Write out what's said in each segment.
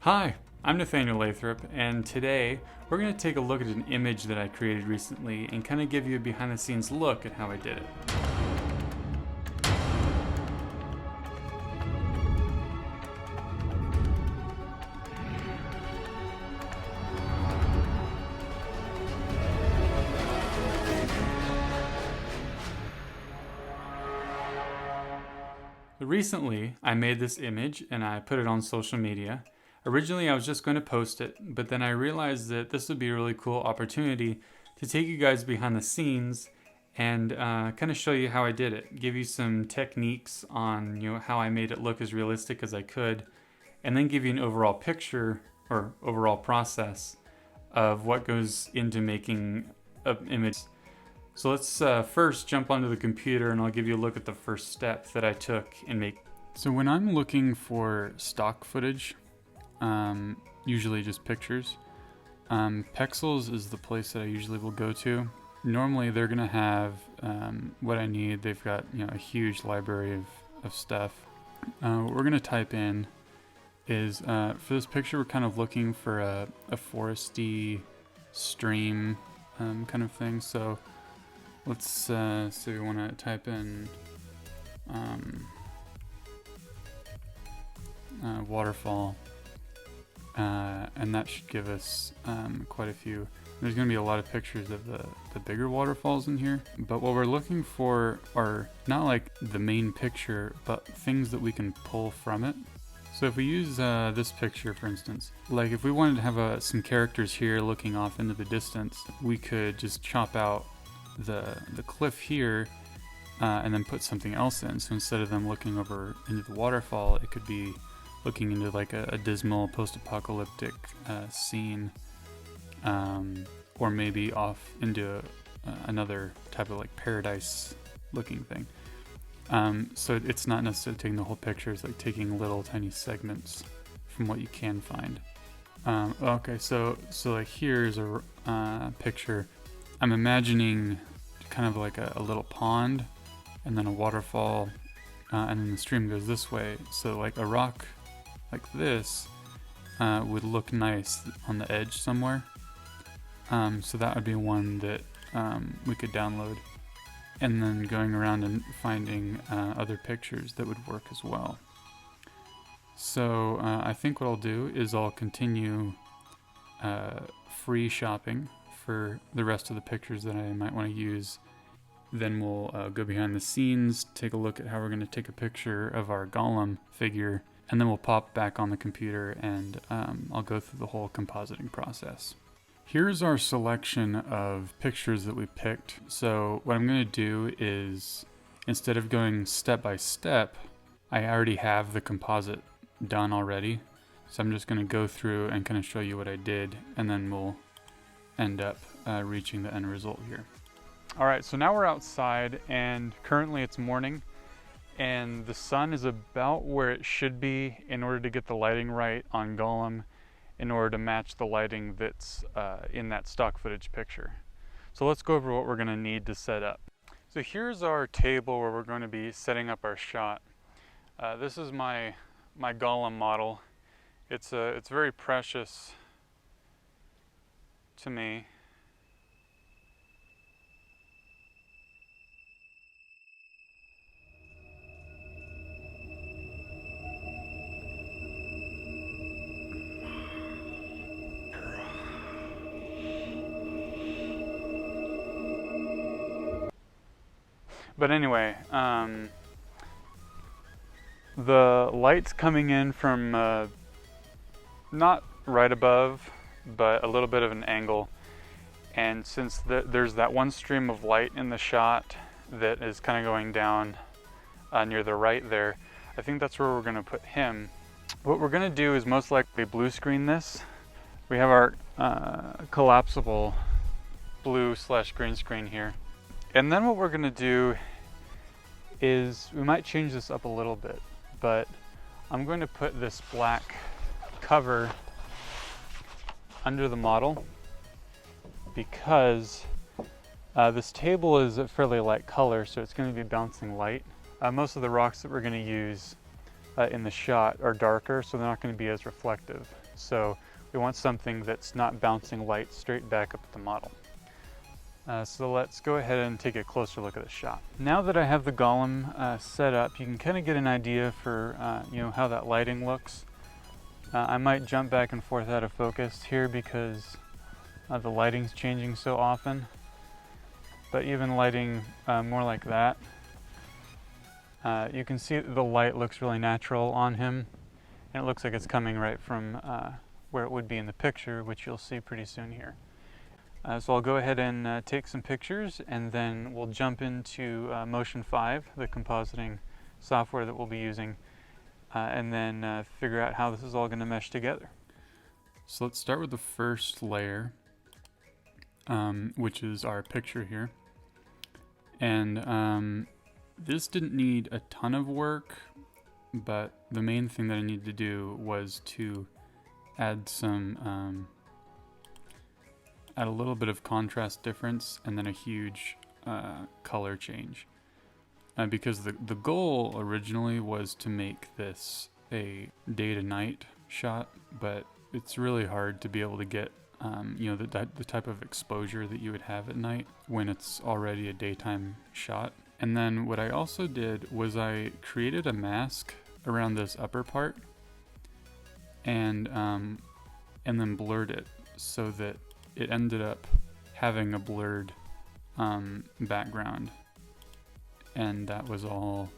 Hi, I'm Nathanael Lathrop, and today we're going to take a look at an image that I created recently and kind of give you a behind the scenes look at how I did it. Recently, I made this image and I put it on social media. Originally, I was just going to post it, but then I realized that this would be a really cool opportunity to take you guys behind the scenes and kind of show you how I did it. Give you some techniques on how I made it look as realistic as I could, and then give you an overall picture or overall process of what goes into making an image. So let's first jump onto the computer and I'll give you a look at the first step that I took in making. So when I'm looking for stock footage, usually just pictures, Pexels is the place that I usually will go to. Normally they're gonna have what I need. They've got a huge library of stuff. What we're gonna type in is for this picture we're kind of looking for a foresty stream kind of thing. So let's so we want to type in waterfall, and that should give us quite a few. There's going to be a lot of pictures of the bigger waterfalls in here, but what we're looking for are not like the main picture, but things that we can pull from it. So if we use this picture, for instance, like if we wanted to have some characters here looking off into the distance, we could just chop out the cliff here and then put something else in. So instead of them looking over into the waterfall, it could be looking into like a dismal post-apocalyptic scene, or maybe off into another type of like paradise looking thing. So it's not necessarily taking the whole picture, it's like taking little tiny segments from what you can find. Okay, so like here's a picture. I'm imagining kind of like a little pond and then a waterfall, and then the stream goes this way. So like a rock like this would look nice on the edge somewhere. So that would be one that we could download, and then going around and finding other pictures that would work as well. So I think what I'll do is I'll continue free shopping for the rest of the pictures that I might want to use. Then we'll go behind the scenes, take a look at how we're going to take a picture of our golem figure, and then we'll pop back on the computer and I'll go through the whole compositing process. Here's our selection of pictures that we picked. So what I'm going to do is, instead of going step by step, I already have the composite done already. So I'm just going to go through and kind of show you what I did, and then we'll end up reaching the end result here. All right, so now we're outside and currently it's morning and the sun is about where it should be in order to get the lighting right on Golem, in order to match the lighting that's in that stock footage picture. So let's go over what we're gonna need to set up. So here's our table where we're going to be setting up our shot. This is my Golem model. It's very precious to me. But anyway, the light's coming in from not right above, but a little bit of an angle. And since there's that one stream of light in the shot that is kind of going down near the right there, I think that's where we're going to put him. What we're going to do is most likely blue screen this. We have our collapsible blue/green screen here. And then what we're going to do is, we might change this up a little bit, but I'm going to put this black cover under the model because this table is a fairly light color, so it's going to be bouncing light. Most of the rocks that we're going to use in the shot are darker, so they're not going to be as reflective. So we want something that's not bouncing light straight back up at the model. So let's go ahead and take a closer look at the shot. Now that I have the golem set up, you can kind of get an idea for how that lighting looks. I might jump back and forth out of focus here because the lighting's changing so often. But even lighting more like that, you can see the light looks really natural on him, and it looks like it's coming right from where it would be in the picture, which you'll see pretty soon here. So I'll go ahead and take some pictures, and then we'll jump into Motion 5, the compositing software that we'll be using, and then figure out how this is all going to mesh together. So let's start with the first layer, which is our picture here. And this didn't need a ton of work, but the main thing that I needed to do was to add some add a little bit of contrast difference and then a huge color change. Because the goal originally was to make this a day to night shot, but it's really hard to be able to get the type of exposure that you would have at night when it's already a daytime shot. And then what I also did was I created a mask around this upper part and then blurred it so that it ended up having a blurred background, and that was all.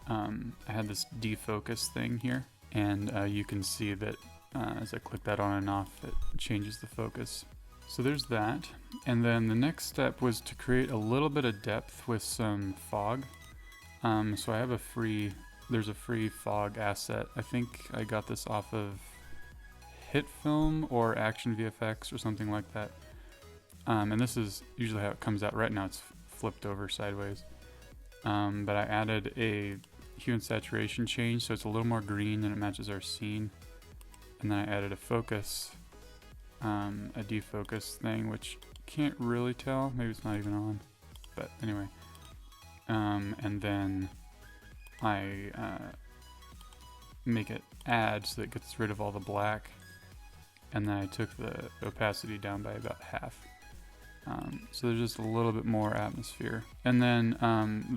I had this defocus thing here, and you can see that as I click that on and off, it changes the focus. So there's that, and then the next step was to create a little bit of depth with some fog. So I have there's a free fog asset. I think I got this off of Fujifilm or Action VFX or something like that. And this is usually how it comes out. Right now it's flipped over sideways. But I added a hue and saturation change so it's a little more green and it matches our scene. And then I added a focus, a defocus thing, which can't really tell. Maybe it's not even on. But anyway. And then I make it add so that it gets rid of all the black. And then I took the opacity down by about half. So there's just a little bit more atmosphere. And then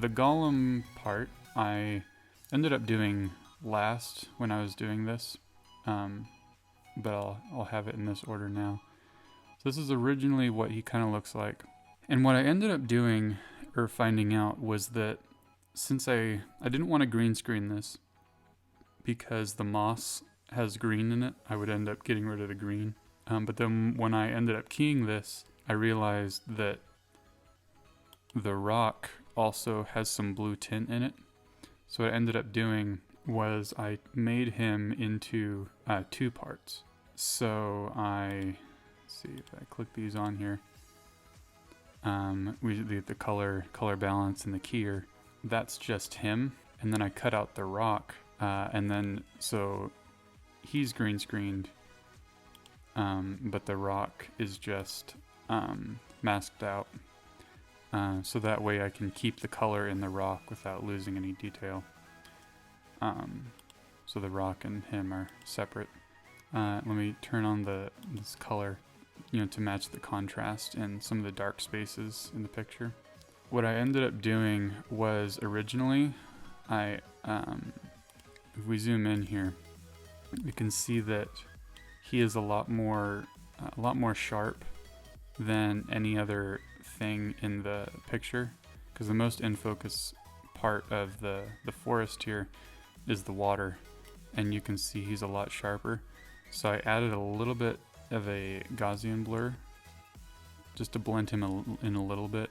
the golem part I ended up doing last when I was doing this. But I'll have it in this order now. So this is originally what he kind of looks like. And what I ended up doing or finding out was that since I didn't want to green screen this because the moss has green in it, I would end up getting rid of the green. But then when I ended up keying this, I realized that the rock also has some blue tint in it. So what I ended up doing was I made him into 2 parts. So let's see if I click these on here. The color balance and the keyer, that's just him. And then I cut out the rock, and then so he's green screened, but the rock is just masked out. So that way I can keep the color in the rock without losing any detail. So the rock and him are separate. Let me turn on this color, to match the contrast in some of the dark spaces in the picture. What I ended up doing was originally, if we zoom in here, you can see that he is a lot more sharp than any other thing in the picture, because the most in focus part of the forest here is the water, and you can see he's a lot sharper. So I added a little bit of a Gaussian blur just to blend him in a little bit,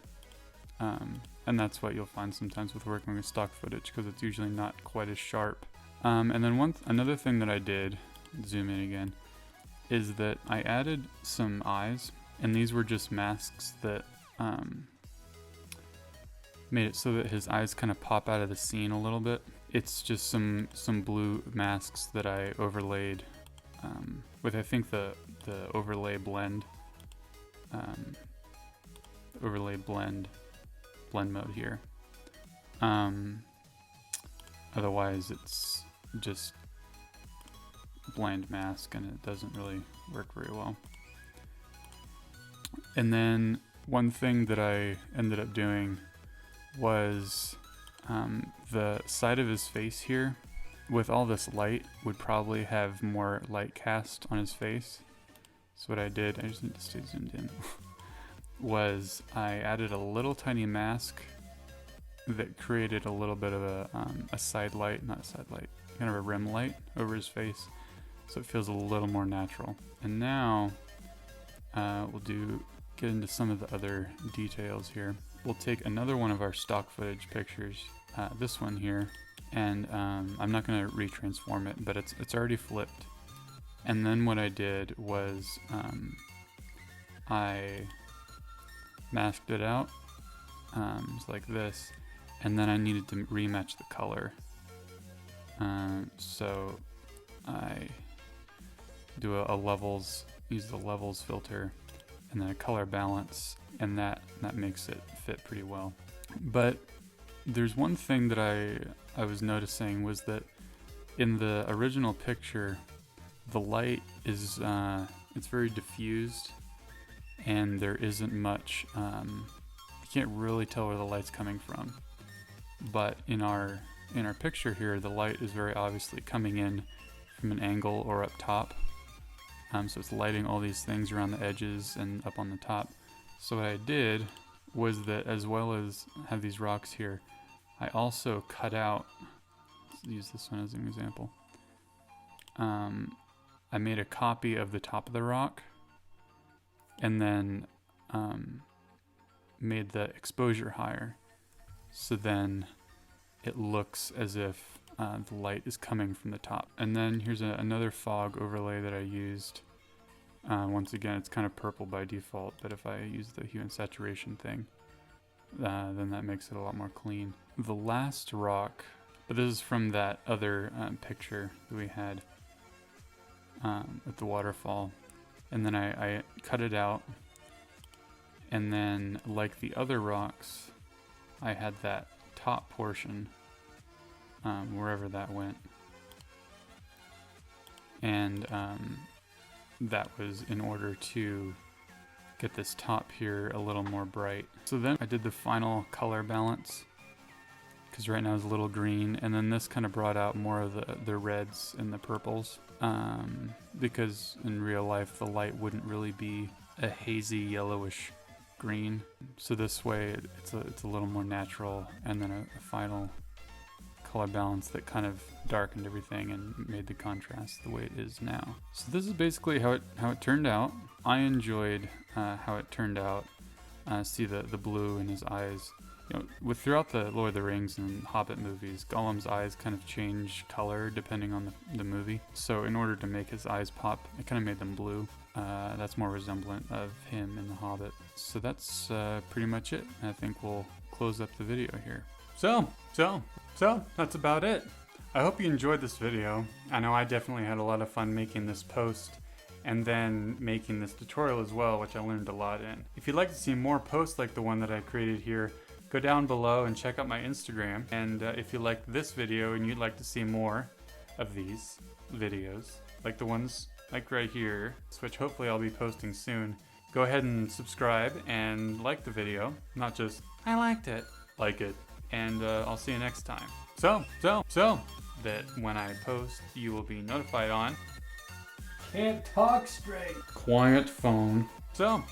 and that's what you'll find sometimes with working with stock footage, because it's usually not quite as sharp. And then another thing that I did, zoom in again, is that I added some eyes, and these were just masks that made it so that his eyes kind of pop out of the scene a little bit. It's just some blue masks that I overlaid with, I think, the overlay blend blend mode here. Otherwise it's just blind mask and it doesn't really work very well. And then one thing that I ended up doing was the side of his face here, with all this light, would probably have more light cast on his face. So what I did, I just need to stay zoomed in, was I added a little tiny mask that created a little bit of a side light, not a side light, kind of a rim light over his face, so it feels a little more natural. And now we'll get into some of the other details here. We'll take another one of our stock footage pictures, this one here, and I'm not going to retransform it, but it's already flipped. And then what I did was I masked it out, just like this, and then I needed to rematch the color. So I do a levels, use the levels filter, and then a color balance, and that makes it fit pretty well. But there's one thing that I was noticing was that in the original picture, the light is it's very diffused, and there isn't much. You can't really tell where the light's coming from. But in our picture here, the light is very obviously coming in from an angle or up top. So it's lighting all these things around the edges and up on the top. So what I did was that, as well as have these rocks here, I also cut out, let's use this one as an example. I made a copy of the top of the rock, and then made the exposure higher. So then it looks as if the light is coming from the top. And then here's another fog overlay that I used. Once again, it's kind of purple by default, but if I use the hue and saturation thing, then that makes it a lot more clean. The last rock, but this is from that other picture that we had with the waterfall. And then I cut it out, and then, like the other rocks, I had that top portion, wherever that went, and that was in order to get this top here a little more bright. So then I did the final color balance, because right now it's a little green, and then this kind of brought out more of the reds and the purples, because in real life the light wouldn't really be a hazy yellowish green. So this way it's a little more natural, and then a final color balance that kind of darkened everything and made the contrast the way it is now. So this is basically how it turned out. I enjoyed how it turned out. See the blue in his eyes. You know, throughout the Lord of the Rings and Hobbit movies, Gollum's eyes kind of change color depending on the movie. So in order to make his eyes pop, I kind of made them blue. That's more resemblant of him in the Hobbit. So that's pretty much it. I think we'll close up the video here. So that's about it. I hope you enjoyed this video. I know I definitely had a lot of fun making this post, and then making this tutorial as well, which I learned a lot in. If you'd like to see more posts like the one that I created here, go down below and check out my Instagram. And if you liked this video and you'd like to see more of these videos, like the ones like right here, which hopefully I'll be posting soon, go ahead and subscribe and like the video. Not just, I liked it, like it. And I'll see you next time. So that when I post, you will be notified on. Can't talk straight. Quiet phone. So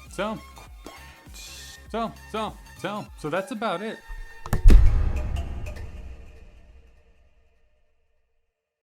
that's about it.